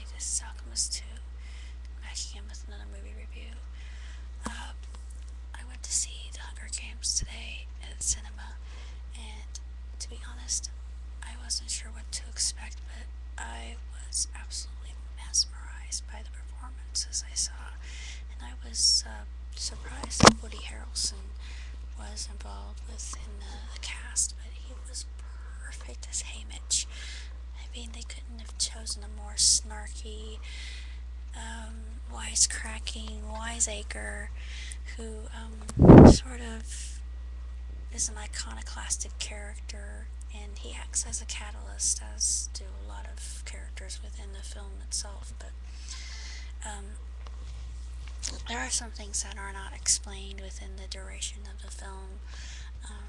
everybody, this is Alchemist 2, back again with another movie review. I went to see The Hunger Games today at the cinema, and to be honest, I wasn't sure what to expect, but I was absolutely mesmerized by the performances I saw, and I was surprised that Woody Harrelson was involved within the cast, but he was perfect as Haymitch. I mean, they couldn't have chosen a more snarky, wisecracking wiseacre who sort of is an iconoclastic character, and he acts as a catalyst, as do a lot of characters within the film itself. But there are some things that are not explained within the duration of the film.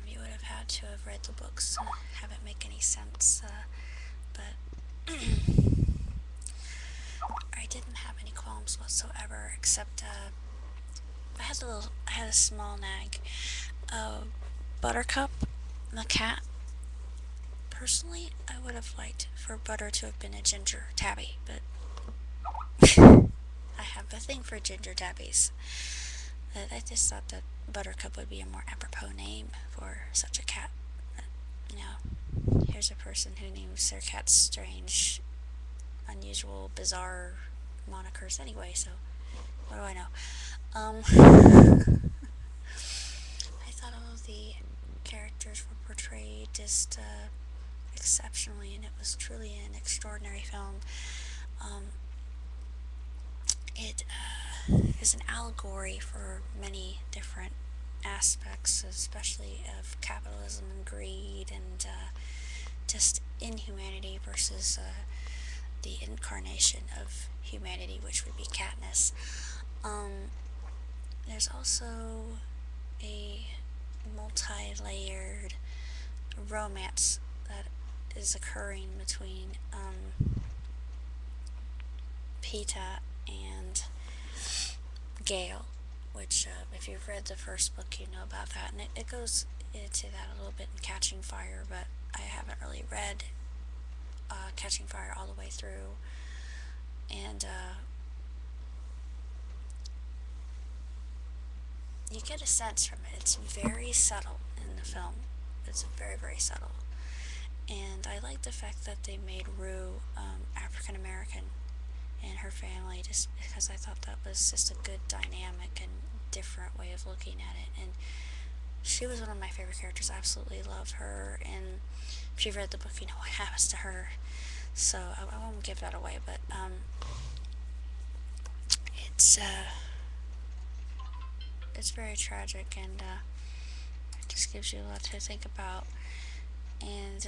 You would have had to have read the books to have it make any sense, but I didn't have any qualms whatsoever, except I had a small nag. Buttercup, the cat. Personally, I would have liked for Butter to have been a ginger tabby, but I have a thing for ginger tabbies. I just thought that Buttercup would be a more apropos name for such a cat. But, here's a person who names their cats strange, unusual, bizarre monikers anyway, so what do I know? I thought all of the characters were portrayed just exceptionally, and it was truly an extraordinary film. It is an allegory for many different aspects, especially of capitalism and greed, and just inhumanity versus the incarnation of humanity, which would be Katniss. There's also a multi-layered romance that is occurring between Peeta and Gale, which if you've read the first book, you know about that, and it goes into that a little bit in Catching Fire, but I haven't really read Catching Fire all the way through, and you get a sense from it. It's very subtle in the film. It's very, very subtle. And I like the fact that they made Rue African American and her family, just because I thought that was just a good dynamic and different way of looking at it. And she was one of my favorite characters. I absolutely loved her. And if you've read the book, you know what happens to her. So I won't give that away, but it's very tragic, and it just gives you a lot to think about. And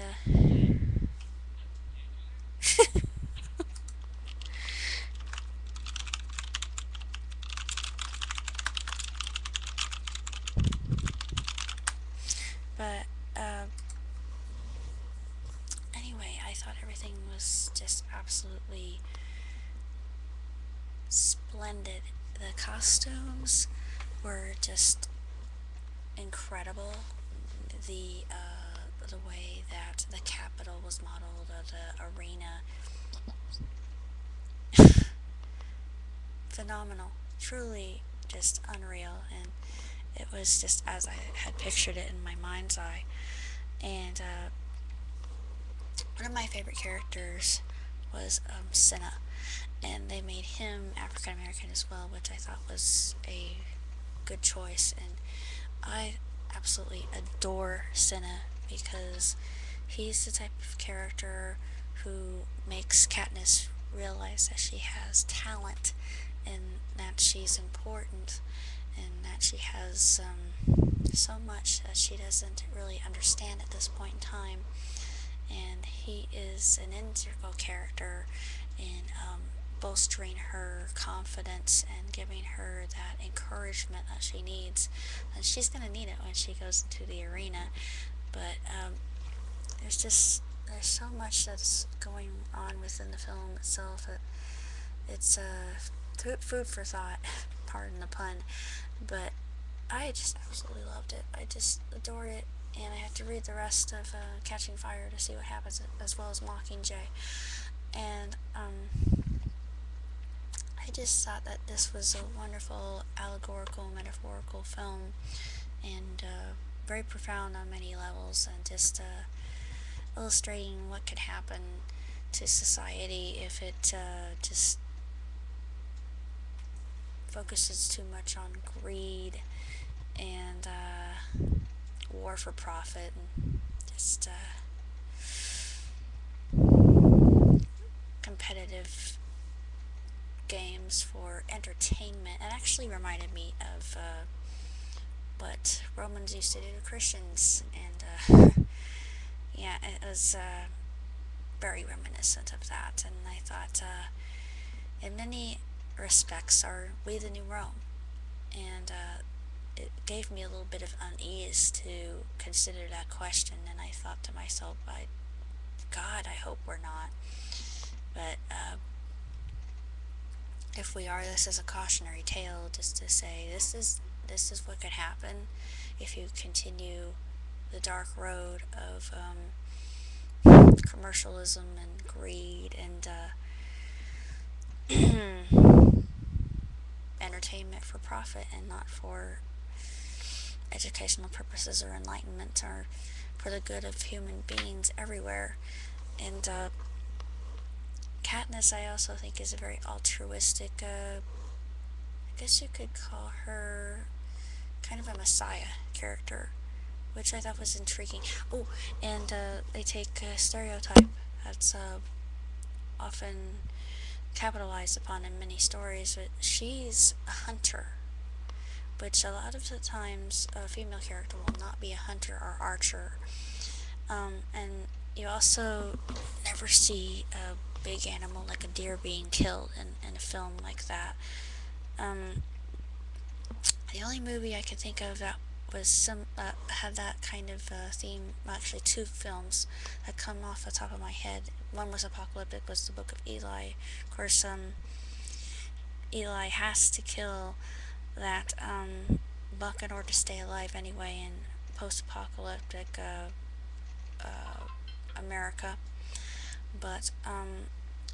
but anyway, I thought everything was just absolutely splendid. The costumes were just incredible. The way that the Capitol was modeled, or the arena, phenomenal. Truly just unreal, and it was just as I had pictured it in my mind's eye. And one of my favorite characters was Cinna, and they made him African American as well, which I thought was a good choice. And I absolutely adore Cinna because he's the type of character who makes Katniss realize that she has talent, and that she's important, and that she has so much that she doesn't really understand at this point in time. And he is an integral character in bolstering her confidence and giving her that encouragement that she needs. And she's going to need it when she goes into the arena. But there's so much that's going on within the film itself that it's food for thought, pardon the pun. But I just absolutely loved it. I just adored it, and I had to read the rest of Catching Fire to see what happens, as well as Mockingjay. And just thought that this was a wonderful allegorical, metaphorical film, and very profound on many levels, and just illustrating what could happen to society if it just focuses too much on greed and war for profit, and just competitive games for entertainment. It actually reminded me of what Romans used to do to Christians, and yeah, it was very reminiscent of that. And I thought, in many respects, are we the new Rome? And it gave me a little bit of unease to consider that question. And I thought to myself, God, I hope we're not. But if we are, this is a cautionary tale, just to say this is what could happen if you continue the dark road of commercialism and greed and entertainment for profit and not for educational purposes or enlightenment or for the good of human beings everywhere. And Katniss, I also think, is a very altruistic, I guess you could call her kind of a messiah character, which I thought was intriguing. Oh, and they take a stereotype that's often capitalized upon in many stories, but she's a hunter, which a lot of the times a female character will not be a hunter or archer. And you also never see a big animal like a deer being killed in a film like that. The only movie I could think of that was had that kind of theme, well, actually two films that come off the top of my head. One was apocalyptic, was the Book of Eli. Of course, Eli has to kill that buck in order to stay alive anyway in post-apocalyptic America. But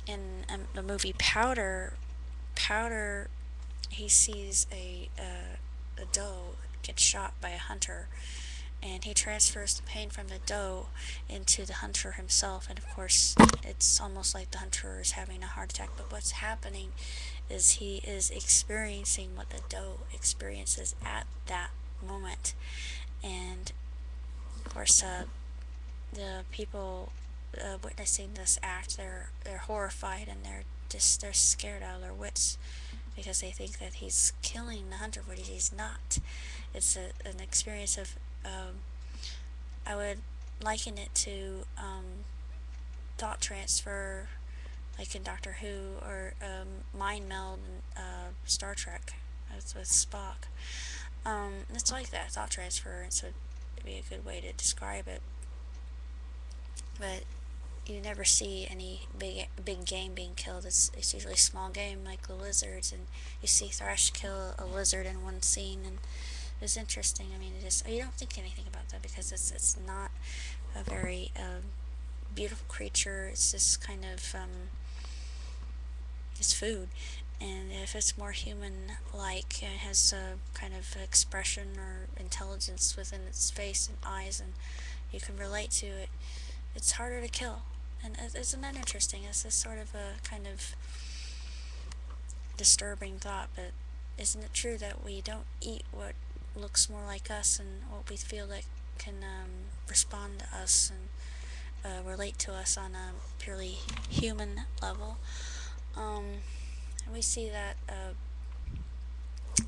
in the movie Powder, he sees a doe get shot by a hunter, and he transfers the pain from the doe into the hunter himself, and of course it's almost like the hunter is having a heart attack, but what's happening is he is experiencing what the doe experiences at that moment. And of course the people witnessing this act, they're horrified, and they're scared out of their wits because they think that he's killing the hunter, but he's not. It's an experience of I would liken it to thought transfer, like in Doctor Who, or mind meld in Star Trek with Spock. It's like that, thought transfer, so it'd be a good way to describe it. But you never see any big game being killed. It's usually small game like the lizards, and you see Thrash kill a lizard in one scene, and it's interesting. I mean, you don't think anything about that because it's not a very beautiful creature. It's just kind of it's food, and if it's more human-like, it has a kind of expression or intelligence within its face and eyes, and you can relate to it. It's harder to kill. And isn't that interesting? It's this sort of a kind of disturbing thought, but isn't it true that we don't eat what looks more like us and what we feel like can respond to us and relate to us on a purely human level? And we see that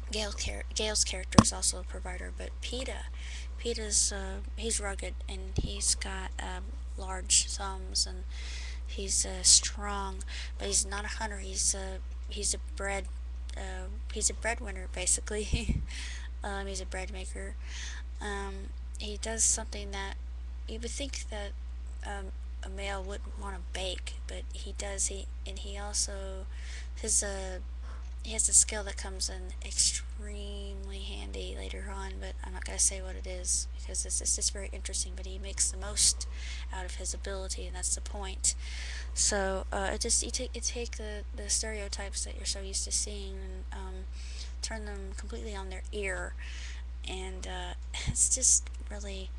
Gail's character is also a provider, but Peeta's he's rugged, and he's got large thumbs, and he's strong, but he's not a hunter. He's a breadwinner basically. He's a bread maker. He does something that you would think that a male wouldn't want to bake, but he does. He also his he has a skill that comes in extremely handy later on, but I'm not going to say what it is because it's just very interesting. But he makes the most out of his ability, and that's the point. So it just you take the stereotypes that you're so used to seeing and turn them completely on their ear, and it's just really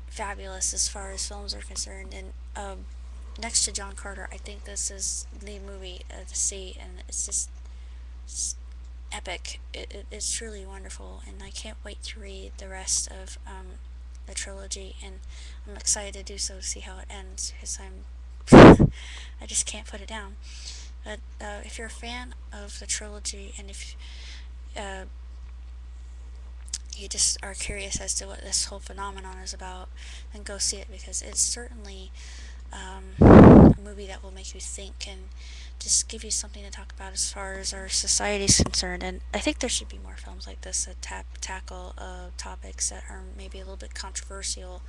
fabulous as far as films are concerned. And next to John Carter, I think this is the movie to see, and it's epic. It's truly wonderful, and I can't wait to read the rest of the trilogy. And I'm excited to do so to see how it ends because I just can't put it down. But if you're a fan of the trilogy, and if uh, you just are curious as to what this whole phenomenon is about, then go see it because it's certainly a movie that will make you think and just give you something to talk about as far as our society is concerned. And I think there should be more films like this that tackle topics that are maybe a little bit controversial.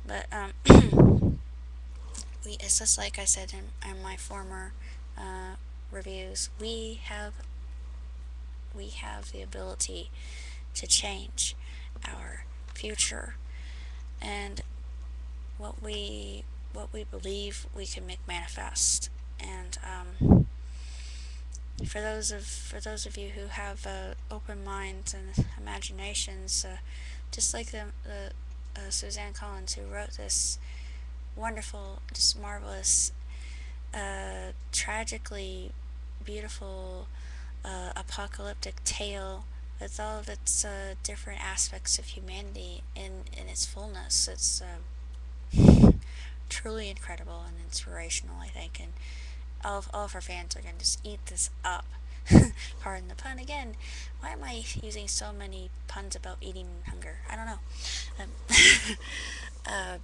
But it's just like I said in my former reviews. We have the ability to change our future, and what we believe we can make manifest. And for those of you who have open minds and imaginations, just like the Suzanne Collins, who wrote this wonderful, just marvelous, tragically beautiful apocalyptic tale with all of its different aspects of humanity in its fullness. It's truly incredible and inspirational, I think, and all of our fans are going to just eat this up. Pardon the pun again. Why am I using so many puns about eating and hunger? I don't know. Um, uh,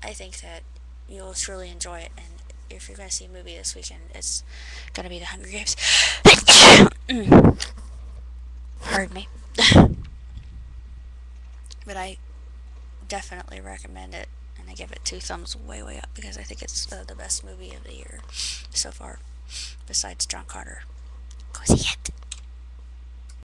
I think that you'll truly enjoy it, and if you're going to see a movie this weekend, it's going to be The Hunger Games. Pardon me. But I definitely recommend it, and I give it 2 thumbs way, way up because I think it's the best movie of the year so far, besides John Carter. Go see it.